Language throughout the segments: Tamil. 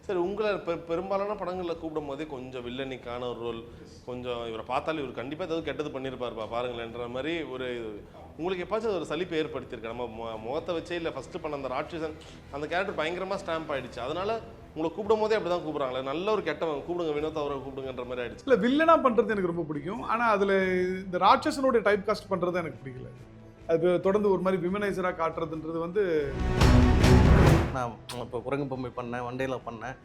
சரி, உங்களை பெரும்பாலான படங்களில் கூப்பிடும் போதே கொஞ்சம் வில்லனிக்கான ஒரு ரோல், கொஞ்சம் இவரை பார்த்தாலும் இவர் கண்டிப்பாக ஏதாவது கெட்டது பண்ணியிருப்பாருப்பா பாருங்களேன்ற மாதிரி ஒரு உங்களுக்கு எப்பாச்சும் ஒரு சலிப்பு ஏற்படுத்தியிருக்கு? நம்ம முகத்தை வச்சே இல்லை ஃபஸ்ட்டு பண்ண அந்த ராட்சசன் அந்த கேரக்டர் பயங்கரமாக ஸ்டாம்ப் ஆகிடுச்சு, அதனால உங்களை கூப்பிடும் போதே அப்படி தான் கூப்பிட்றாங்களே, நல்ல ஒரு கெட்டவன் கூப்பிடுங்க வினோத் அவரை கூப்பிடுங்கன்ற மாதிரி ஆயிடுச்சு. இல்லை, வில்லனா பண்ணுறது எனக்கு ரொம்ப பிடிக்கும். ஆனால் அதில் இந்த ராட்சசனுடைய டைப் காஸ்ட் பண்ணுறது எனக்கு பிடிக்கல. அது தொடர்ந்து ஒரு மாதிரி விமனைசராக காட்டுறதுன்றது வந்து நான் இப்போ குரங்கு பொம்மை பண்ணேன், வண்டையில் பண்ணேன்,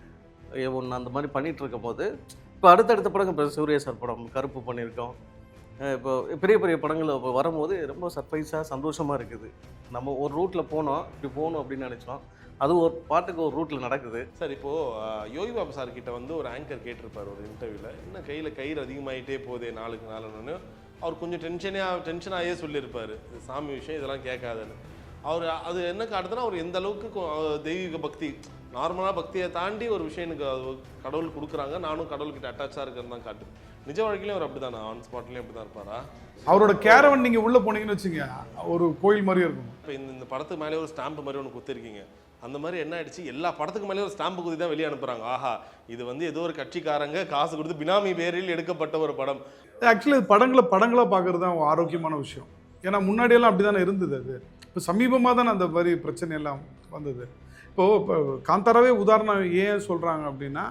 ஒன்று அந்த மாதிரி பண்ணிகிட்டு இருக்கும் போது இப்போ அடுத்தடுத்த படம் இப்போ சூர்யா சார் படம் கருப்பு பண்ணியிருக்கோம். இப்போ பெரிய பெரிய படங்கள் இப்போ வரும்போது ரொம்ப சர்ப்ரைஸாக சந்தோஷமாக இருக்குது. நம்ம ஒரு ரூட்டில் போனோம், இப்படி போகணும் அப்படின்னு நினச்சோம், அது ஒரு பாட்டுக்கு ஒரு ரூட்டில் நடக்குது. சார், இப்போது யோகி பாபு சார் கிட்ட வந்து ஒரு ஆங்கர் கேட்டிருப்பார் ஒரு இன்டர்வியூவில், இன்னும் கையில் கயிறு அதிகமாகிட்டே போதே நாளுக்கு நாளுன்னு. அவர் கொஞ்சம் டென்ஷனாகவே சொல்லியிருப்பார், சாமி விஷயம் இதெல்லாம் கேட்காதுன்னு. அவர் அது என்ன காட்டுதுன்னா, அவர் எந்த அளவுக்கு தெய்வீக பக்தி, நார்மலாக பக்தியை தாண்டி ஒரு விஷயம் எனக்கு கடவுள் கொடுக்குறாங்க, நானும் கடவுள்கிட்ட அட்டாச்சாக இருக்கிறது தான் காட்டுது. நிஜ வாழ்க்கையிலையும் அவர் அப்படி தானே, ஆன் ஸ்பாட்லேயும் அப்படி தான் இருப்பாரா? அவரோட கேரவன் நீங்கள் உள்ளே போனீங்கன்னு வச்சுங்க, ஒரு கோயில் மாதிரியே இருக்கும். இப்போ இந்த படத்துக்கு மேலே ஒரு ஸ்டாம்பு மாதிரி ஒன்று குத்திருக்கீங்க, அந்த மாதிரி என்ன ஆயிடுச்சு, எல்லா படத்துக்கு மேலே ஒரு ஸ்டாம்பு குத்தி தான் வெளியே அனுப்புகிறாங்க. ஆஹா, இது வந்து ஏதோ ஒரு கட்சிக்காரங்க காசு கொடுத்து பினாமி பேரில் எடுக்கப்பட்ட ஒரு படம். ஆக்சுவலி படங்களாக பார்க்குறது தான் ஆரோக்கியமான விஷயம். ஏன்னா முன்னாடியெல்லாம் அப்படி தானே இருந்தது. அது இப்போ சமீபமாக தானே அந்த மாதிரி பிரச்சனை எல்லாம் வந்தது. இப்போ காந்தாராவே உதாரணம் ஏன் சொல்கிறாங்க அப்படின்னா,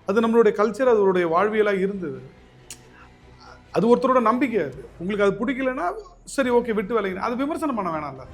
அது நம்மளுடைய கல்ச்சர், அதோடைய வாழ்வியலாக இருந்தது. அது ஒருத்தரோட நம்பிக்கை. அது உங்களுக்கு அது பிடிக்கலன்னா சரி, ஓகே, விட்டு விலகின, அது விமர்சனம் பண்ண வேணாம்ல.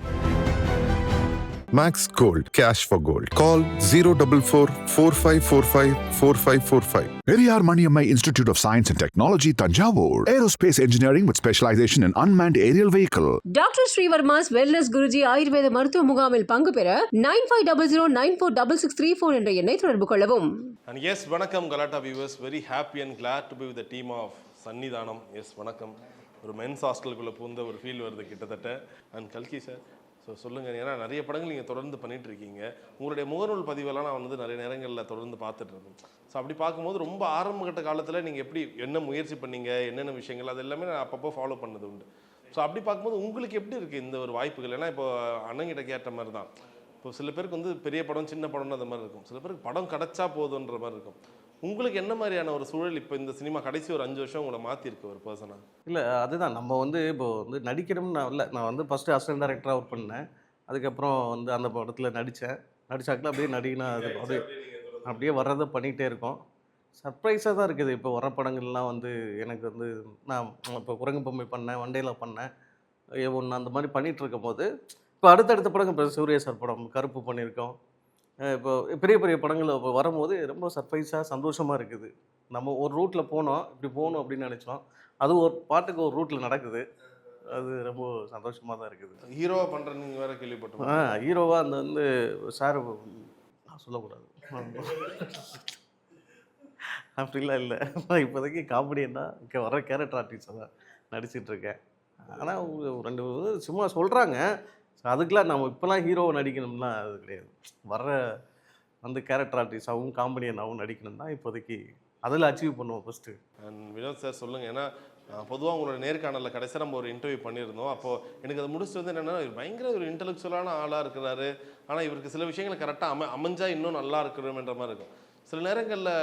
Max Gold, cash for gold. Call 044-4545-4545. Periyar Maniammai Institute of Science and Technology, Tanjavur. Aerospace engineering with specialization in unmanned aerial vehicle. Doctor Srivarma's wellness Guruji ஆயுர்வேத மருத்துவ முகாமில் பங்கு பெற 9500946664 என்ற எண்ணை தொடர்பு கொள்ளவும். And yes, வணக்கம் Galatta viewers, very happy and glad to be with the team of Sannidhanam. Yes, வணக்கம். ஒரு மென்ஸ் ஹாஸ்டலுக்குள்ளே பூந்த ஒரு ஃபீல் வருது கிட்டத்தட்ட. அண்ட் கல்கி சார், ஸோ சொல்லுங்கள், ஏன்னா நிறைய படங்கள் நீங்கள் தொடர்ந்து பண்ணிகிட்ருக்கீங்க. உங்களுடைய முகநூல் பதிவெல்லாம் நான் வந்து நிறைய நேரங்களில் தொடர்ந்து பார்த்துட்டு இருந்தேன். ஸோ அப்படி பார்க்கும்போது ரொம்ப ஆரம்பகட்ட காலத்தில் நீங்கள் எப்படி என்ன முயற்சி பண்ணீங்க, என்னென்ன விஷயங்கள், அது எல்லாமே நான் அப்பப்போ ஃபாலோ பண்ணது உண்டு. ஸோ அப்படி பார்க்கும்போது உங்களுக்கு எப்படி இருக்குது இந்த ஒரு வாய்ப்புகள்? ஏன்னா இப்போ அண்ணங்கிட்ட கேட்ட மாதிரி தான், இப்போ சில பேருக்கு வந்து பெரிய படம் சின்ன படம்னு அந்த மாதிரி இருக்கும், சில பேருக்கு படம் கிடச்சா போதுன்ற மாதிரி இருக்கும். உங்களுக்கு என்ன மாதிரியான ஒரு சூழல் இப்போ இந்த சினிமா கடைசி ஒரு 5 வருஷம் உங்களை மாற்றிருக்கு ஒரு பர்சனாக? இல்லை, அதுதான் நம்ம வந்து இப்போ வந்து நடிக்கணும்னு நான் வந்து ஃபஸ்ட்டு அசிஸ்டன்ட் டைரக்டராக ஒர்க் பண்ணேன். அதுக்கப்புறம் வந்து அந்த படத்தில் நடித்தாக்கில் அப்படியே நடிகனா அது அப்படியே வர்றதை பண்ணிகிட்டே இருக்கோம். சர்ப்ரைஸாக தான் இருக்குது. இப்போ வர படங்கள்லாம் வந்து எனக்கு வந்து நான் இப்போ குரங்கு பொம்மை பண்ணேன், வண்டையில் பண்ணேன், ஒன்று அந்த மாதிரி பண்ணிகிட்டு இருக்கும் போது இப்போ அடுத்தடுத்த படம் இப்போ சூர்யா சார் படம் கருப்பு பண்ணியிருக்கோம். இப்போ பெரிய பெரிய படங்கள் இப்போ வரும்போது ரொம்ப சர்ப்ரைஸாக சந்தோஷமாக இருக்குது. நம்ம ஒரு ரூட்டில் போனோம், இப்படி போகணும் அப்படின்னு நினச்சோம், அது ஒரு பாட்டுக்கு ஒரு ரூட்டில் நடக்குது. அது ரொம்ப சந்தோஷமாக தான் இருக்குது. ஹீரோவாக பண்ணுற நீங்கள் வேறு கேள்விப்பட்டோம். ஹீரோவாக அந்த வந்து சார் சொல்லக்கூடாது அப்படிலாம் இல்லை. இப்போதைக்கு காமெடியன்னா வர கேரக்டர் ஆர்டிஸ்டாக தான் நடிச்சிட்ருக்கேன். ஆனால் 2 சும்மா சொல்கிறாங்க, அதுக்கெலாம் நம்ம இப்போலாம் ஹீரோவை நடிக்கணும்லாம் அது கிடையாது. வர்ற வந்து கேரக்டர் ஆர்டிஸ்டாகவும் காமெடியனாகவும் நடிக்கணும் தான் இப்போதைக்கு அதில் அச்சீவ் பண்ணுவோம் ஃபஸ்ட்டு. அண்ட் வினோத் சார் சொல்லுங்கள், ஏன்னா பொதுவாக உங்களோட நேர்காணலில் கடைசியாக நம்ம ஒரு இன்டர்வியூ பண்ணியிருந்தோம். அப்போது எனக்கு அதை முடிச்சுட்டு வந்து என்னென்னா, பயங்கர ஒரு இன்டெலெக்சுவலான ஆளாக இருக்கிறாரு, ஆனால் இவருக்கு சில விஷயங்கள் கரெக்டாக அமைஞ்சா இன்னும் நல்லா இருக்கணும்ன்ற மாதிரி இருக்கும். சில நேரங்களில்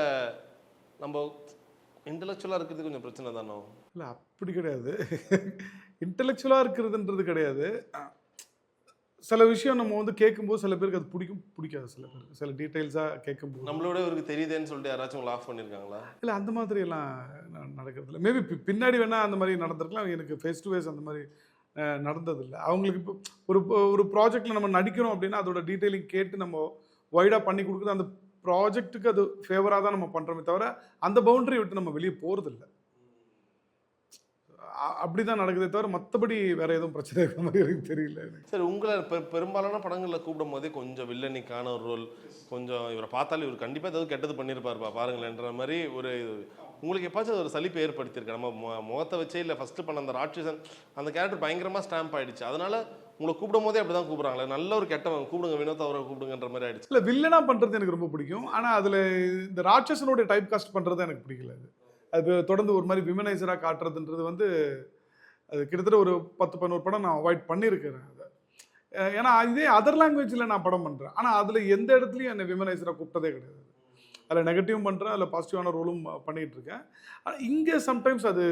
நம்ம இன்டெலெக்சுவலாக இருக்கிறது கொஞ்சம் பிரச்சனை தானோ? இல்லை, அப்படி கிடையாது. இன்டெலெக்சுவலாக இருக்கிறதுன்றது கிடையாது. சில விஷயம் நம்ம வந்து கேட்கும்போது சில பேருக்கு அது பிடிக்காது. சில பேருக்கு சில டீட்டெயில்ஸாக கேட்கும்போது நம்மளோட இவருக்கு தெரியுதுன்னு சொல்லிட்டு யாராச்சும் உங்களை ஆஃப் பண்ணியிருக்காங்களா? இல்லை, அந்த மாதிரி எல்லாம் நடக்கிறது இல்லை. மேபி பின்னாடி வேணால் அந்த மாதிரி நடந்திருக்கலாம். எனக்கு ஃபேஸ் டு ஃபேஸ் அந்த மாதிரி நடந்ததில்லை. அவங்களுக்கு இப்போ ஒரு ப்ராஜெக்டில் நம்ம நடிக்கணும் அப்படின்னா அதோட டீட்டெயிலிங் கேட்டு நம்ம வைடாக பண்ணி கொடுக்குறது, அந்த ப்ராஜெக்ட்டுக்கு அது ஃபேவராக தான் நம்ம பண்ணுறோமே தவிர அந்த பவுண்டரி விட்டு நம்ம வெளியே போகிறதில்ல. அப்படி தான் நடக்குதே தவிர மற்றபடி வேறு எதுவும் பிரச்சனை இருக்கிற மாதிரி எனக்கு தெரியல. சரி, உங்களை பெரும்பாலான படங்களில் கூப்பிடும் போதே கொஞ்சம் வில்லனிக்கான ஒரு ரோல், கொஞ்சம் இவரை பார்த்தாலும் இவர் கண்டிப்பாக ஏதாவது கெட்டது பண்ணியிருப்பாருப்பா பாருங்களேன்ற மாதிரி ஒரு உங்களுக்கு எப்பாச்சும் ஒரு சலிப்பு ஏற்படுத்தியிருக்கு? நம்ம முகத்தை வச்சே இல்லை ஃபஸ்ட்டு பண்ண அந்த ராட்சசன் அந்த கேரக்டர் பயங்கரமாக ஸ்டாம்ப் ஆகிடுச்சு, அதனால் உங்களை கூப்பிடும் போதே அப்படி தான் கூப்பிட்றாங்களே, நல்ல ஒரு கெட்டவன் கூப்பிடுங்க வினோத் அவரை கூப்பிடுங்கன்ற மாதிரி ஆகிடுச்சு. இல்லை, வில்லனாக பண்ணுறது எனக்கு ரொம்ப பிடிக்கும். ஆனால் அதில் இந்த ராட்சசனுடைய டைப் காஸ்ட் பண்ணுறது எனக்கு பிடிக்கல. அது தொடர்ந்து ஒரு மாதிரி விமனைசராக காட்டுறதுன்றது வந்து அது கிட்டத்தட்ட ஒரு 10-11 படம் நான் அவாய்ட் பண்ணியிருக்கிறேன். அதை ஏன்னா இதே அதர் லாங்குவேஜில் நான் படம் பண்ணுறேன், ஆனால் அதில் எந்த இடத்துலையும் என்னை விமனைசராக கூப்பிட்டதே கிடையாது. அதில் நெகட்டிவும் பண்ணுறேன், அதில் பாசிட்டிவான ரோலும் பண்ணிகிட்டு இருக்கேன். ஆனால் இங்கே சம்டைம்ஸ் அது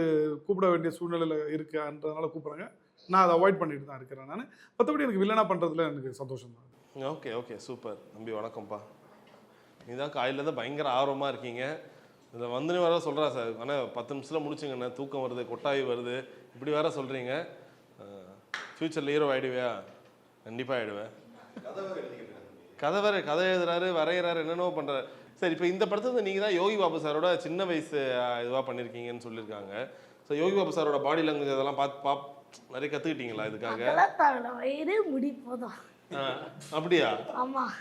கூப்பிட வேண்டிய சூழ்நிலையில் இருக்குன்றதுனால கூப்பிட்றாங்க. நான் அதை அவாய்ட் பண்ணிட்டு தான் இருக்கிறேன் நான். மற்றபடி எனக்கு வில்லனா பண்ணுறதுல எனக்கு சந்தோஷம் தான். ஓகே ஓகே சூப்பர் தம்பி, வணக்கம்ப்பா. நீ தான் காலையில் தான் பயங்கர ஆர்வமாக இருக்கீங்க. இதில் வந்துன்னு வேற சொல்கிறா சார், ஆனால் 10 நிமிஷத்தில் முடிச்சுங்கண்ணே, தூக்கம் வருது, கொட்டாய் வருது, இப்படி வேற சொல்கிறீங்க. ஃப்யூச்சரில் ஹீரோ ஆகிடுவியா? கண்டிப்பாக ஆகிடுவேன். கதை எழுதுறாரு, வரைகிறாரு, என்னென்னவோ பண்ணுறாரு. சரி, இப்போ இந்த படத்துல நீங்கள் தான் யோகி பாபு சாரோட சின்ன வயசு இதுவாக பண்ணியிருக்கீங்கன்னு சொல்லியிருக்காங்க. ஸோ யோகி பாபு சாரோட பாடி லாங்குவேஜ் அதெல்லாம் பார்த்து நிறைய கற்றுக்கிட்டீங்களா இதுக்காக? வயிறு முடி போதும். அப்படியா? ஆமாம்.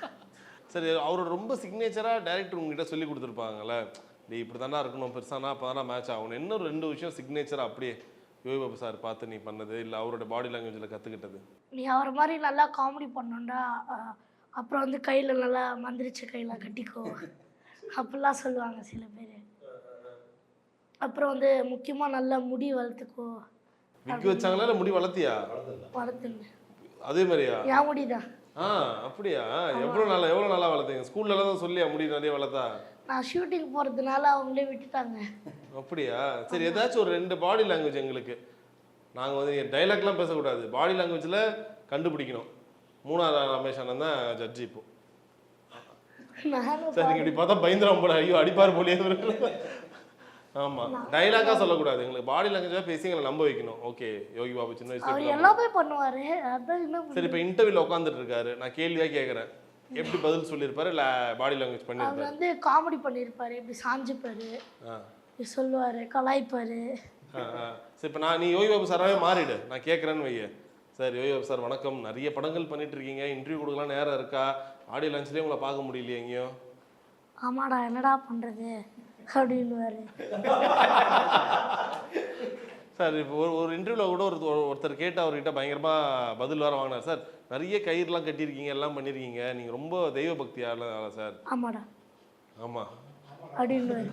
சரி, அவரோட ரொம்ப சிக்னேச்சராக டைரக்டர் உங்ககிட்ட சொல்லி கொடுத்துருப்பாங்கல்ல, நீ இப்படி தாண்டா இருக்கணும், பெருசானா அப்போ தானே மேட்ச் ஆகணும், இன்னும் 2 விஷயம் சிக்னேச்சராக அப்படியே யோகி பாபு சார் பார்த்து நீ பண்ணது, இல்லை அவரோட பாடி லாங்குவேஜில் கற்றுக்கிட்டது? நீ அவரை மாதிரி நல்லா காமெடி பண்ணோண்டா, அப்புறம் வந்து கையில் நல்லா மந்திரிச்ச கையில் கட்டிக்கோ அப்படிலாம் சொல்லுவாங்க சில பேர். அப்புறம் வந்து முக்கியமாக நல்லா முடி வளர்த்துக்கோ. விக்கு வச்சாங்களா இல்லை முடி வளர்த்தியா? வளர்த்துங்க. அதே மாதிரியா? என் முடி தான். அப்படியா? எவ்வளோ நாளாக வளர்த்தீங்க? ஸ்கூல்லலாம் தான் சொல்லியா முடி நிறைய வளர்த்தா? நான் ஷூட்டிங் போகிறதுனால அவங்களே விட்டுட்டாங்க. அப்படியா? சரி, ஏதாச்சும் ஒரு 2 பாடி லாங்குவேஜ் எங்களுக்கு. நாங்கள் வந்து டைலாக்லாம் பேசக்கூடாது, பாடி லாங்குவேஜில் கண்டுபிடிக்கணும். 3ஆவது ரமேஷ் அண்ணன் தான் ஜட்ஜி இப்போ. சரி, இப்படி பார்த்தா பயந்துரும் போல, ஐயோ அடிப்பார் போலியே. ஆமாம், டைலாக்காக சொல்லக்கூடாது, எங்களுக்கு பாடி லாங்குவேஜாக பேசி எங்களை நம்ப வைக்கணும். ஓகே, யோகி பாபு சின்ன அவர் வயசுல எல்லாமே பண்ணுவார். அதான் என்ன. சரி, இப்போ இன்டர்வியூவில் உட்காந்துட்டு இருக்காரு, நான் கேள்வியாக கேட்குறேன், எப்படி பதில் சொல்லியிருப்பாரு, இல்லை பாடி லாங்குவேஜ் அவர் பண்ணியிருப்பாரு? வந்து காமெடி பண்ணியிருப்பாரு, இப்படி சாஞ்சுப்பாரு, இப்படி சொல்லுவார், கலாய்ப்பாரு. சரி, இப்போ நீ யோகி பாபு சாராகவே மாறிடு, நான் கேட்குறேன்னு வைய. சார், யோகி பாபு சார் வணக்கம், நிறைய படங்கள் பண்ணிட்டு இருக்கீங்க, இன்டர்வியூ கொடுக்கலாம் நேரம் இருக்கா? ஆடியோ லான்ச்லேயே உங்களை பார்க்க முடியலையே எங்கேயும்? ஆமாடா, என்னடா பண்ணுறது அப்படின்னுவாரு. சார், இப்போ ஒரு இன்டர்வியூவில் கூட ஒருத்தர் கேட்டு அவர்கிட்ட பயங்கரமாக பதில் வர வாங்கினார். சார், நிறைய கயிறுலாம் கட்டியிருக்கீங்க, எல்லாம் பண்ணியிருக்கீங்க, நீங்கள் ரொம்ப தெய்வ பக்தியால சார்? ஆமாடா. ஆமாம் அப்படின்னுவாரு.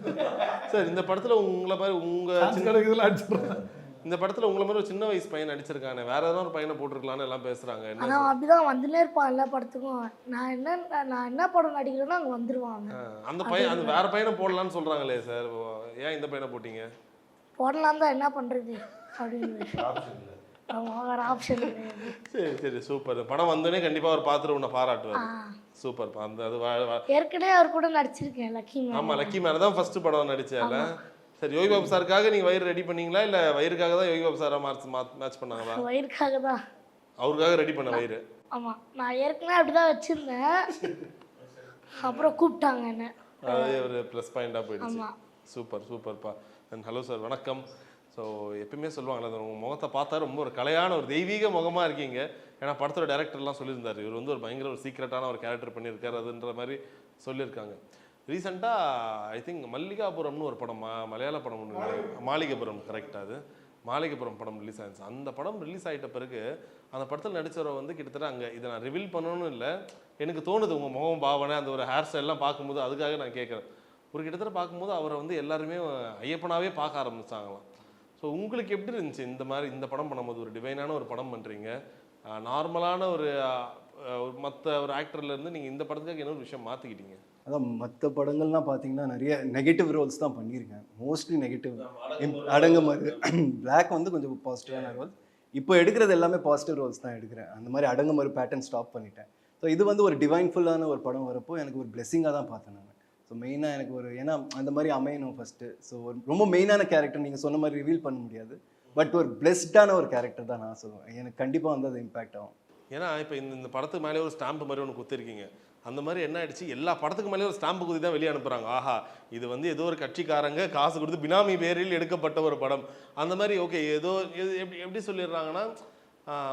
சார், இந்த படத்தில் உங்களை மாதிரி இந்த படத்தில் உங்களை மாதிரி ஒரு சின்ன வயசு பையன் நடிச்சிருக்கானே, வேற ஏதாவது ஒரு பையனை போட்டிருக்கலான்னு எல்லாம் பேசுகிறாங்க. ஆனால் அப்படிதான் வந்துனே இருப்பான் எல்லா படத்துக்கும். நான் என்ன படம் நடிக்கிறேன்னா அங்கே வந்துடுவாங்க. அந்த பையன் அந்த வேற பையனை போடலான்னு சொல்கிறாங்களே சார், ஏன் இந்த பையனை போட்டீங்க? போடலாம் தான், என்ன பண்ணுறது அப்படின்னு. வேற ஆப்ஷன் கிடையாது. சரி சரி, சூப்பர். படம் வந்தோடனே கண்டிப்பாக அவர் பார்த்துட்டு உன்னை பாராட்டுவார். சூப்பர். அந்த அது ஏற்கனவே அவர் கூட நடிச்சிருக்கேன், லக்கி மேன். ஆமாம், லக்கி மேன் தான் ஃபர்ஸ்ட் படம் நடிச்சால. சரி, யோகி பாபு சாருக்காக நீங்கள் வயிறு ரெடி பண்ணீங்களா, இல்லை வயிறுக்காக தான் யோகி பாபு சாரை மேட்ச் பண்ணாங்களா? வயிறுக்காக தான். அவருக்காக ரெடி பண்ண வயிறு? ஆமாம், நான் ஏற்கனவே அப்படிதான் வச்சிருந்தேன், அப்புறம் கூப்பிட்டாங்க என்ன. அதே ஒரு ப்ளஸ் பாயிண்டாக போயிடுச்சு. சூப்பர் சூப்பர்ப்பா. அண்ட் ஹலோ சார், வணக்கம். ஸோ எப்பயுமே சொல்லுவாங்களே, உங்கள் முகத்தை பார்த்தா ரொம்ப ஒரு கலையான ஒரு தெய்வீக முகமாக இருக்கீங்க. ஏன்னா படத்தோட டேரக்டர்லாம் சொல்லியிருந்தார், இவர் வந்து ஒரு பயங்கர ஒரு சீக்ரெட்டான ஒரு கேரக்டர் பண்ணியிருக்காரு அதுன்ற மாதிரி சொல்லியிருக்காங்க. ரீசெண்டாக ஐ திங்க் மல்லிகாபுரம்னு ஒரு படம், மலையாள படம் ஒன்று, மாளிகைபுரம் கரெக்டாக, அது மாளிகைபுரம் படம் ரிலீஸ் ஆயிடுச்சு. அந்த படம் ரிலீஸ் ஆகிட்ட பிறகு அந்த படத்தில் நடித்தவரை வந்து கிட்டத்தட்ட அங்கே இதை நான் ரிவீல் பண்ணணும்னு இல்லை, எனக்கு தோணுது உங்கள் முகம் பாவனை அந்த ஒரு ஹேர் ஸ்டைல்லாம் பார்க்கும்போது, அதுக்காக நான் கேட்குறேன். ஒரு கிட்டத்தட்ட பார்க்கும்போது அவரை வந்து எல்லாருமே ஐயப்பனாவே பார்க்க ஆரம்பிச்சாங்களாம். ஸோ உங்களுக்கு எப்படி இருந்துச்சு இந்த மாதிரி இந்த படம் பண்ணும்போது? ஒரு டிவைனான ஒரு படம் பண்ணுறீங்க, நார்மலான ஒரு மற்ற ஒரு ஆக்டர்லேருந்து நீங்கள் இந்த படத்துக்காக என்ன ஒரு விஷயம் மாற்றிக்கிட்டீங்க? அதான் மற்ற படங்கள்லாம் பார்த்தீங்கன்னா நிறைய நெகட்டிவ் ரோல்ஸ் தான் பண்ணியிருக்கேன், மோஸ்ட்லி நெகட்டிவ். அடங்குமாறு பிளாக் வந்து கொஞ்சம் பாசிட்டிவான ரோல். இப்போ எடுக்கிறது எல்லாமே பாசிட்டிவ் ரோல்ஸ் தான் எடுக்கிறேன். அந்த மாதிரி அடங்குமாறு பேட்டர்ன் ஸ்டாப் பண்ணிட்டேன். ஸோ இது வந்து ஒரு டிவைன்ஃபுல்லான ஒரு படம் வரப்போ எனக்கு ஒரு பிளெஸிங்காக தான் பார்த்தேன் நான். ஸோ மெயினாக எனக்கு ஒரு, ஏன்னா அந்த மாதிரி அமையணும் ஃபஸ்ட்டு. ஸோ ஒரு ரொம்ப மெயினான கேரக்டர் நீங்கள் சொன்ன மாதிரி ரிவீல் பண்ண முடியாது, பட் ஒரு பிளெஸ்டான ஒரு கேரக்டர் தான் நான் சொல்லுவேன். எனக்கு கண்டிப்பாக வந்து அது இம்பாக்ட் ஆகும். ஏன்னா இப்போ இந்த படத்துக்கு மேலே ஒரு ஸ்டாம்ப் மாதிரி ஒன்று குத்திருக்கீங்க. அந்த மாதிரி என்ன ஆயிடுச்சு, எல்லா படத்துக்கு மேலே ஒரு ஸ்டாம்பு குத்தி தான் வெளியே அனுப்புகிறாங்க. ஆஹா, இது வந்து ஏதோ ஒரு கட்சிக்காரங்க காசு கொடுத்து பினாமி பேரில் எடுக்கப்பட்ட ஒரு படம் அந்த மாதிரி. ஓகே, ஏதோ எப்படி சொல்லிடுறாங்கன்னா,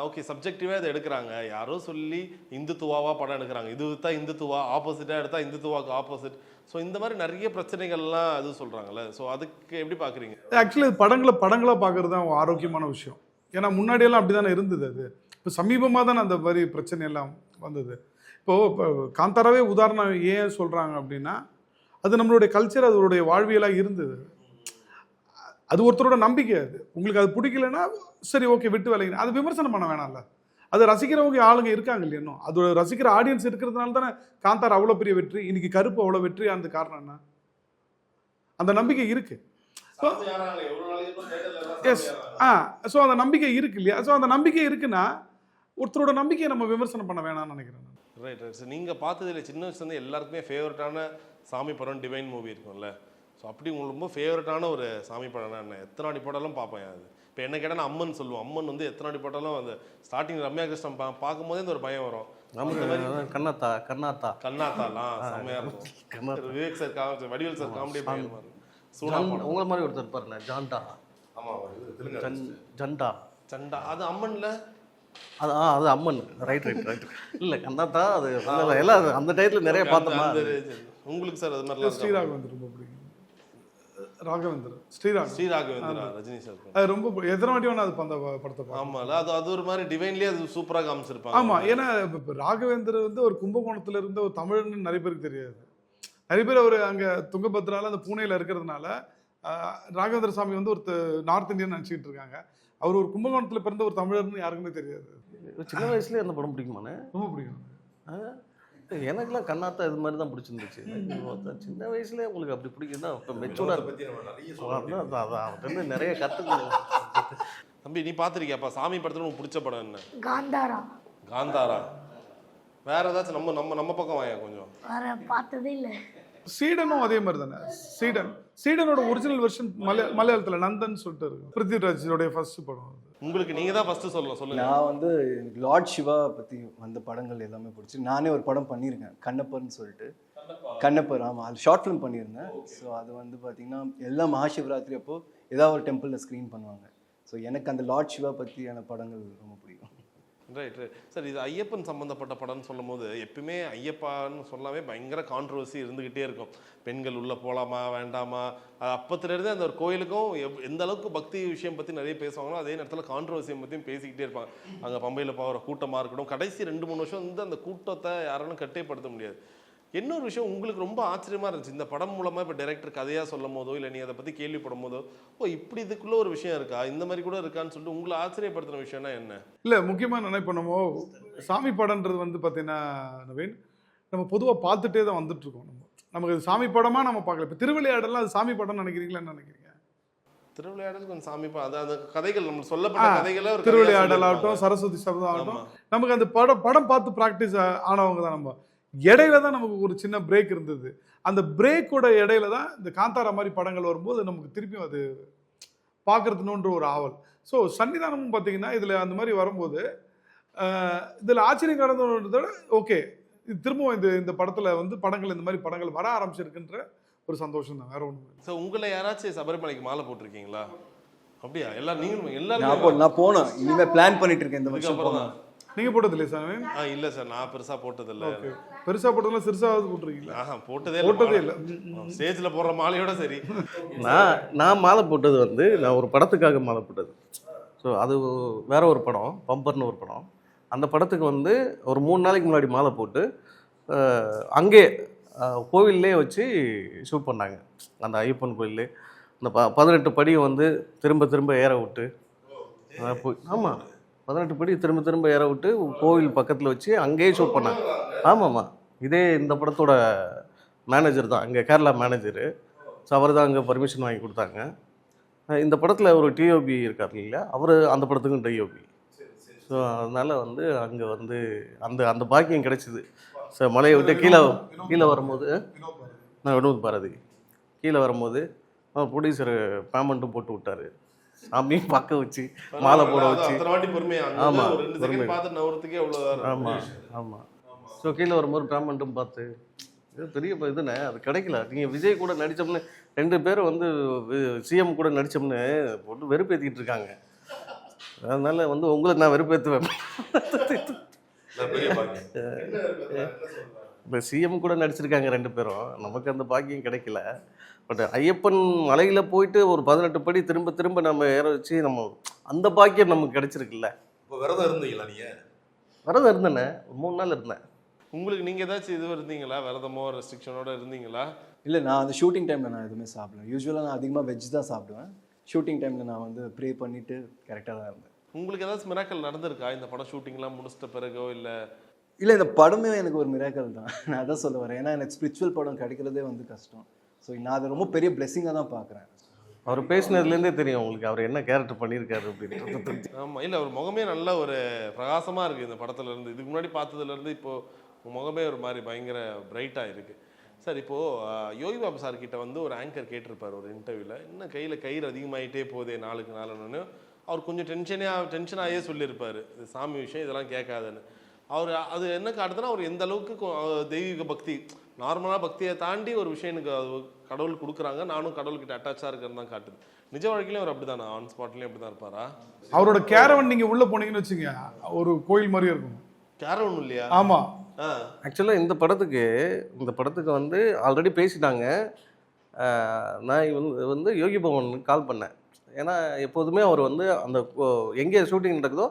ஓகே சப்ஜெக்டிவாக இதை எடுக்கிறாங்க, யாரோ சொல்லி இந்துத்துவாவாக படம் எடுக்கிறாங்க, இது தான் இந்துத்துவா, ஆப்போசிட்டாக எடுத்தால் இந்துத்துவாக்கு ஆப்போசிட். ஸோ இந்த மாதிரி நிறைய பிரச்சனைகள்லாம் அது சொல்கிறாங்கல்ல, ஸோ அதுக்கு எப்படி பார்க்குறீங்க? ஆக்சுவலி படங்களாக பார்க்குறது தான் ஆரோக்கியமான விஷயம். ஏன்னா முன்னாடியெல்லாம் அப்படி தானே இருந்தது. அது இப்போ சமீபமாக தானே அந்த மாதிரி பிரச்சனையெல்லாம் வந்தது. இப்போ காந்தாராவே உதாரணம் ஏன் சொல்கிறாங்க அப்படின்னா, அது நம்மளுடைய கல்ச்சர், அதனுடைய வாழ்வியலாக இருந்தது. அது ஒருத்தரோட நம்பிக்கை. அது உங்களுக்கு அது பிடிக்கலன்னா சரி ஓகே விட்டு விலகின, அது விமர்சனம் பண்ண வேணாம்ல. அதை ரசிக்கிறவங்க ஆளுங்க இருக்காங்க இல்லையா இன்னும். அது ரசிக்கிற ஆடியன்ஸ் இருக்கிறதுனால தானே காந்தார் அவ்வளோ பெரிய வெற்றி, இன்னைக்கு கருப்பு அவ்வளோ வெற்றி. அந்த காரணம் என்ன? அந்த நம்பிக்கை இருக்கு. எஸ். ஸோ அந்த நம்பிக்கை இருக்கு இல்லையா? ஸோ அந்த நம்பிக்கை இருக்குன்னா ஒருத்தரோட நம்பிக்கையை நம்ம விமர்சனம் பண்ண வேணாம்னு நினைக்கிறேன். Right right sir. நீங்கள் பார்த்ததில் சின்ன வயசுலேருந்து எல்லாருக்குமே ஃபேவரட்டான சாமி படம் டிவைன் மூவி இருக்கும்ல. ஸோ அப்படி உங்களுக்கு ரொம்ப ஃபேவரட்டான ஒரு சாமி படம்னா என்ன? எத்தனை வாட்டி போட்டாலும் பார்ப்பேன் அது. இப்போ என்ன கேட்டால் அம்மன் சொல்லுவோம். அம்மன் வந்து எத்தனை வாட்டி போட்டாலும் அந்த ஸ்டார்டிங் ரம்யா கிருஷ்ணன் பார்க்கும்போதே இந்த ஒரு பயம் வரும். கண்ணாத்தாலாம் செம்மையாக இருக்கும். Vivek sir Vadivel sir comedy பயங்கரமாக இருக்கும். உங்களை மாதிரி ஒருத்தர் இருப்பாருண்ணே, ஜாண்டா. ஆமாம், ஜண்டா சண்டா. அது அம்மன்ல அது அம்மன். ரைட். இல்லை கண்ணாத்தா அது எல்லாம் அந்த டயத்தில் நிறைய பார்த்தோமா. உங்களுக்கு சார் அது மாதிரிலாம் ஸ்ரீராகவேந்தர் ரொம்ப பிடிக்கும். ஸ்ரீராகவேந்திரா ரஜினி சார் அது ரொம்ப எத்தனை வாட்டி வேணா அது அந்த படத்தை பார்க்கலாம். ஆமாம்ல, அது ஒரு மாதிரி டிவைன்லேயே அது சூப்பராக காமிச்சிருப்பாங்க. ஆமாம், ஏன்னா இப்போ ராகவேந்தர் வந்து ஒரு கும்பகோணத்தில் இருந்த ஒரு தமிழன்னு நிறைய பேருக்கு தெரியாது. நிறைய பேர் அவர் அங்கே துங்கபத்ரால அந்த பூனேயில் இருக்கிறதுனால ராகவேந்திர சாமி வந்து ஒரு நார்த் இந்தியன் நினச்சிக்கிட்டு இருக்காங்க. அவர் ஒரு கும்பகோணத்தில் பிறந்த ஒரு தமிழர்னு யாருக்குமே தெரியாது. சின்ன வயசுலேயே அந்த படம் பிடிக்குமாண்ணே? ரொம்ப பிடிக்கும். எனக்குலாம் கண்ணாத்தா இது மாதிரி தான் பிடிச்சிருந்துச்சு. சின்ன வயசுலேயே உங்களுக்கு அப்படி பிடிக்குன்னா இப்போ மெச்சூர்டாக அவர்கிட்ட நிறைய கற்றுக்கணும். தம்பி நீ பார்த்துருக்கியாப்பா சாமி படத்தில் உங்களுக்கு பிடிச்ச படம் என்ன? காந்தாரா. வேற ஏதாச்சும் நம்ம பக்கம் வாங்க கொஞ்சம். வேற பார்த்ததே இல்லை. சீடனும் அதே மாதிரி தானே. சீடனோட ஒரிஜினல் வெர்ஷன் மலையாளத்தில் நந்தன் சொல்லிட்டு இருக்கு. பிருத்திவிராஜோடைய ஃபர்ஸ்ட் படம். உங்களுக்கு நீங்கள் தான் ஃபர்ஸ்ட் சொல்லுங்க. நான் வந்து லார்ட் சிவா பற்றி வந்த படங்கள் எல்லாமே பிடிச்சி நானே ஒரு படம் பண்ணியிருக்கேன், கண்ணப்பர்னு சொல்லிட்டு. கண்ணப்பர், ஆமாம், அது ஷார்ட் ஃபிலிம் பண்ணியிருந்தேன். ஸோ அது வந்து பார்த்திங்கன்னா எல்லா மகாசிவராத்திரி அப்போ ஏதாவது ஒரு டெம்பிளில் ஸ்க்ரீன் பண்ணுவாங்க. ஸோ எனக்கு அந்த லார்ட் சிவா பற்றியான படங்கள் ரொம்ப பிடிக்கும். Right sir. இது ஐயப்பன் சம்மந்தப்பட்ட படம்னு சொல்லும் போது எப்பவுமே ஐயப்பான்னு சொல்லாமே பயங்கர கான்ட்ரவர்சி இருந்துக்கிட்டே இருக்கும். பெண்கள் உள்ளே போகலாமா வேண்டாமா, அது அப்பத்துலேருந்து அந்த ஒரு கோயிலுக்கும் எந்த அளவுக்கு பக்தி விஷயம் பற்றி நிறைய பேசுவாங்களோ அதே நேரத்தில் கான்ட்ரவர்சியை பற்றியும் பேசிக்கிட்டே இருப்பாங்க. அங்கே பம்பையில் போகிற கூட்டமாக இருக்கட்டும், கடைசி 2-3 வருஷம் வந்து அந்த கூட்டத்தை யாராலும் கட்டேப்படுத்த முடியாது. இன்னொரு விஷயம் உங்களுக்கு ரொம்ப ஆச்சரியமாக இருந்துச்சு இந்த படம் மூலமாக. இப்போ டைரக்டர் கதையாக சொல்லும் போதோ இல்லை நீ அதை பற்றி கேள்விப்படும் போதோ, இப்படி இதுக்குள்ளே ஒரு விஷயம் இருக்கா, இந்த மாதிரி கூட இருக்கான்னு சொல்லிட்டு உங்களை ஆச்சரியப்படுத்துகிற விஷயம்னா என்ன? இல்லை, முக்கியமாக நினைப்போம் நம்ம சாமி படம்ன்றது வந்து பார்த்தீங்கன்னா நவீன், நம்ம பொதுவாக பார்த்துட்டே தான் வந்துட்டுருக்கோம். நமக்கு சாமி படமாக நம்ம பார்க்கல. இப்போ திருவிளையாடலாம் அது சாமி படம்னு நினைக்கிறீங்களான்னு நினைக்கிறீங்க? திருவிளையாடல் கொஞ்சம் சாமி அந்த கதைகள் நம்ம சொல்லப்பட்ட கதைகளை திருவிளையாடல் ஆகட்டும், சரஸ்வதி சபதம் ஆகட்டும், நமக்கு அந்த படம் பார்த்து ப்ராக்டிஸ் ஆனவங்க தான். நம்ம இடையில தான் நமக்கு ஒரு சின்ன பிரேக் இருந்தது. அந்த பிரேக்கோட இடையில தான் இந்த காந்தாரா மாதிரி படங்கள் வரும்போது நமக்கு திருப்பியும் அது பார்க்கறதுன்ற ஒரு ஆவல். ஸோ சன்னிதானமும் பார்த்தீங்கன்னா இதில் அந்த மாதிரி வரும்போது இதில் ஆச்சரியம் கடந்தோட ஓகே, இது திரும்பவும் இந்த படத்தில் வந்து படங்கள் இந்த மாதிரி படங்கள் வர ஆரம்பிச்சிருக்குன்ற ஒரு சந்தோஷம் தான், வேற ஒன்றும். ஸோ உங்களை யாராச்சும் சபரிமலைக்கு மாலை போட்டிருக்கீங்களா? அப்படியா? எல்லாரும் நான் போனேன், இனிமேல் பிளான் பண்ணிட்டு இருக்கேன் இந்த வருஷம். நீங்கள் போட்டது இல்லையா சார்? இல்லை சார், நான் பெருசாக போட்டதில்லை. பெருசாக போட்டதில்ல, சிறுசாவது போட்டிருக்கீங்களா? போட்டதே இல்லை. ஸ்டேஜில் போடுற மாலையோட சரி. நான் மாலை போட்டது வந்து நான் ஒரு படத்துக்காக மாலை போட்டது. ஸோ அது வேற ஒரு படம், பம்பர்னு ஒரு படம். அந்த படத்துக்கு வந்து ஒரு 3 நாளைக்கு முன்னாடி மாலை போட்டு அங்கே கோவில்லே வச்சு ஷூட் பண்ணாங்க. அந்த ஐயப்பன் கோயிலே அந்த 18 படியை வந்து திரும்ப ஏற விட்டு ஆமாம் 18 படி திரும்ப ஏற விட்டு கோவில் பக்கத்தில் வச்சு அங்கேயே ஷூட் பண்ணாங்க. ஆமாம்மா, இதே இந்த படத்தோட மேனேஜர் தான், அங்கே கேரளா மேனேஜரு. ஸோ அவர் தான் அங்கே பர்மிஷன் வாங்கி கொடுத்தாங்க. இந்த படத்தில் ஒரு டிஓபி இருக்கார் இல்லையா, அவர் அந்த படத்துக்கும் டிஓபி. ஸோ அதனால் வந்து அங்கே வந்து அந்த பாக்கியம் கிடைச்சிது. ஸோ மலையை விட்டு கீழே வரும்போது நான் வினோத் பாரதி கீழே வரும்போது ப்ரொடியூசர் பேமெண்ட்டும் போட்டு விட்டார். சாமியும் பார்க்க வச்சு மாலை போட வச்சு. ஆமாம் ஆமாம். ஸோ கீழே வரும்போது பேமெண்ட்டும் பார்த்து இது பெரிய இதுண்ணே, அது கிடைக்கல. நீங்கள் விஜய் கூட நடித்தோம்னு 2 பேரும் வந்து சிஎம் கூட நடித்தோம்னு போட்டு வெறுப்பேற்றிக்கிட்டு இருக்காங்க. அதனால் வந்து உங்களை நான் வெறுப்பேற்றுவேன். இப்போ சிஎம் கூட நடிச்சிருக்காங்க 2 பேரும், நமக்கு அந்த பாக்கியம் கிடைக்கல. பட் ஐயப்பன் மலையில் போயிட்டு ஒரு 18 படி திரும்ப நம்ம ஏற வச்சு நம்ம அந்த பாக்கியம் நமக்கு கிடைச்சிருக்குல்ல. இப்போ விரதம் இருந்தீங்களா? நீங்கள் விரதம் இருந்தேண்ணே, ஒரு 3 நாள் இருந்தேன். உங்களுக்கு நீங்கள் ஏதாச்சும் இது இருந்தீங்களா, விரதமோ ரெஸ்ட்ரிக்ஷனோட இருந்தீங்களா? இல்லை, நான் அந்த ஷூட்டிங் டைமில் நான் எதுவுமே சாப்பிடுவேன். யூஸ்வலாக நான் அதிகமாக வெஜ் தான் சாப்பிடுவேன். ஷூட்டிங் டைமில் நான் வந்து ப்ரே பண்ணிவிட்டு கரெக்டாக தான் இருந்தேன். உங்களுக்கு ஏதாச்சும் மிராக்கல் நடந்திருக்கா இந்த படம் ஷூட்டிங்லாம் முடிச்சிட்ட பிறகோ இல்லை? இல்லை, இந்த படமே எனக்கு ஒரு மிராக்கல் தான். நான் அதான் சொல்ல வரேன். ஏன்னா எனக்கு ஸ்பிரிச்சுவல் படம் கிடைக்கிறதே வந்து கஷ்டம். ஸோ நான் அதை ரொம்ப பெரிய பிளெஸிங்காக தான் பார்க்குறேன். அவர் பேசினதுலேருந்தே தெரியும் உங்களுக்கு அவர் என்ன கேரக்டர் பண்ணியிருக்காரு அப்படின்னு. ஆமாம், இல்லை அவர் முகமே நல்ல ஒரு பிரகாசமாக இருக்குது இந்த படத்துல இருந்து. இதுக்கு முன்னாடி பார்த்ததுலேருந்து இப்போது உங்கள் முகமே ஒரு மாதிரி பயங்கர பிரைட்டாக இருக்குது. சார், இப்போது யோகி பாபு சார் கிட்ட வந்து ஒரு ஆங்கர் கேட்டிருப்பார் ஒரு இன்டர்வியூவில், இன்னும் கையில் கயிறு அதிகமாகிட்டே போதே நாளுக்கு நாளுன்னு. அவர் கொஞ்சம் டென்ஷனாகவே சொல்லியிருப்பார், இது சாமி விஷயம் இதெல்லாம் கேட்காதுன்னு. அவர் அது என்ன காட்டுதுன்னா, அவர் எந்த அளவுக்கு தெய்வீக பக்தி, நார்மலாக பக்தியை தாண்டி ஒரு விஷயம் எனக்கு அது கடவுள் கொடுக்குறாங்க, நானும் கடவுள்கிட்ட அட்டாச்சாக இருக்கிறது தான் காட்டுது. நிஜ வாழ்க்கையிலையும் அவர் அப்படி தானே, ஆன் ஸ்பாட்லேயும் அப்படி தான் இருப்பாரா? அவரோட கேரவன் நீங்கள் உள்ளே போனீங்கன்னு வச்சுங்க, ஒரு கோயில் மாதிரியே இருக்கும். கேரவன் இல்லையா? ஆமாம். ஆக்சுவலாக இந்த படத்துக்கு வந்து ஆல்ரெடி பேசிட்டாங்க. நான் வந்து யோகி பவனுக்கு கால் பண்ணேன். ஏன்னா எப்போதுமே அவர் வந்து அந்த எங்கே ஷூட்டிங் நடக்குதோ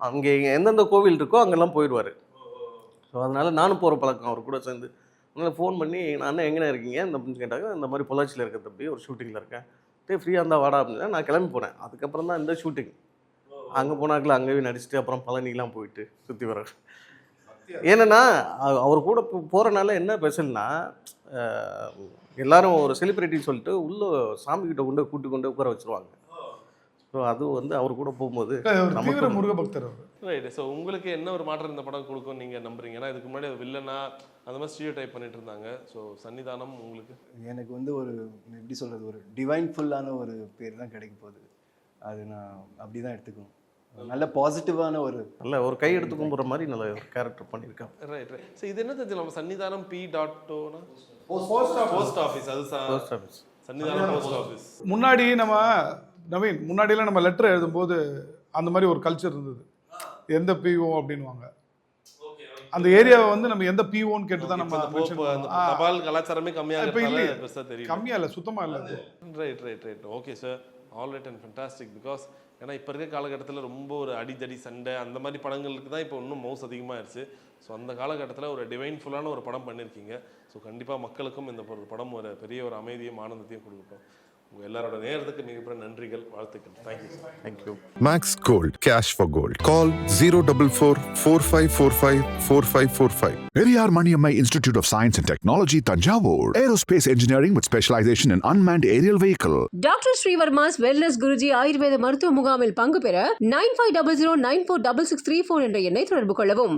அங்கே எந்தெந்த கோவில் இருக்கோ அங்கெல்லாம் போயிடுவார். ஸோ அதனால் நானும் போகிற பழக்கம் அவர் கூட சேர்ந்து. அதனால் ஃபோன் பண்ணி, நான் எங்கே இருக்கீங்க அப்படின்னு கேட்டாங்க. இந்த மாதிரி பொள்ளாச்சியில் இருக்க தம்பி, ஒரு ஷூட்டிங்கில் இருக்கேன், ஃப்ரீயாக இருந்தால் வாடா அப்படின்னா நான் கிளம்பி போனேன். அதுக்கப்புறம் தான் இந்த ஷூட்டிங். அங்கே போனாக்கில் அங்கேயே நடிச்சுட்டு அப்புறம் பழனிலாம் போயிட்டு சுற்றி வர. ஏன்னா அவர் கூட போகிறனால என்ன ஸ்பெஷல்னா, எல்லாரும் ஒரு செலிப்ரிட்டி சொல்லிட்டு உள்ளே சாமிக்கிட்ட கூட்டி கொண்டு உட்கார வச்சுருவாங்க. ஸோ அது வந்து அவர் கூட போகும்போது நமக்கு முருக பக்தர் அவர். ரைட். ஸோ உங்களுக்கு என்ன ஒரு மாற்றம் இந்த படம் கொடுக்கும் நீங்கள் நம்புறீங்க? ஏன்னா இதுக்கு முன்னாடி வில்லனா அந்த மாதிரி ஸ்டீரியோ டைப் பண்ணிட்டு இருந்தாங்க. ஸோ சன்னிதானம் உங்களுக்கு எனக்கு வந்து ஒரு எப்படி சொல்கிறது, ஒரு டிவைன் ஃபுல்லான ஒரு பேர் தான் கிடைக்க போகுது. அது நான் அப்படி தான் எடுத்துக்கணும். நல்ல பாசிட்டிவான ஒரு கை எடுத்து கும்பிட்ற மாதிரி நல்ல ஒரு கேரக்டர் பண்ணியிருக்காங்க. ரைட். ஸோ இது என்ன தெரிஞ்சு நம்ம சன்னிதானம் P.O.னா போஸ்ட் ஆஃபீஸ், அது போஸ்ட் ஆஃபீஸ், சன்னிதானம் போஸ்ட் ஆஃபீஸ். முன்னாடி நம்ம நவீன் முன்னாடியெல்லாம் நம்ம லெட்டர் எழுதும்போது அந்த மாதிரி ஒரு கல்ச்சர் இருந்தது. எந்த பிஓ அப்படின்வாங்க. அந்த ஏரியாவை வந்து நம்ம எந்த பிஓன்னு கேட்டு தான் நம்ம தபால் கலாச்சாரமே கம்மியா இல்லை, சுத்தமா இல்லை. Right. Okay sir, all right and fantastic. Because ஏன்னா இப்போ இருக்க காலகட்டத்தில் ரொம்ப ஒரு அடிதடி சண்டை அந்த மாதிரி படங்களுக்கு தான் இப்போ இன்னும் மவுஸ் அதிகமாகிடுச்சு. ஸோ அந்த காலகட்டத்தில் ஒரு டிவைன்ஃபுல்லான ஒரு படம் பண்ணியிருக்கீங்க. ஸோ கண்டிப்பாக மக்களுக்கும் இந்த ஒரு படம் ஒரு பெரிய ஒரு அமைதியும் ஆனந்தத்தையும் கொடுக்கும். உங்கள் எல்லாரோட நேரத்துக்கு மிகப்பெரிய நன்றிகள், வாழ்த்துக்கள். Thank you sir. Thank you. Max Gold, cash for gold. Call 044-4545-4545. Periyar Maniammai Institute of Science and Technology, Tanjavur. Aerospace engineering with specialization in unmanned aerial vehicle. Doctor Srivarma's wellness Guruji ஆயுர்வேத மருத்துவ முகாமில் பங்கு பெற 9500946634 என்ற எண்ணை தொடர்பு கொள்ளவும்.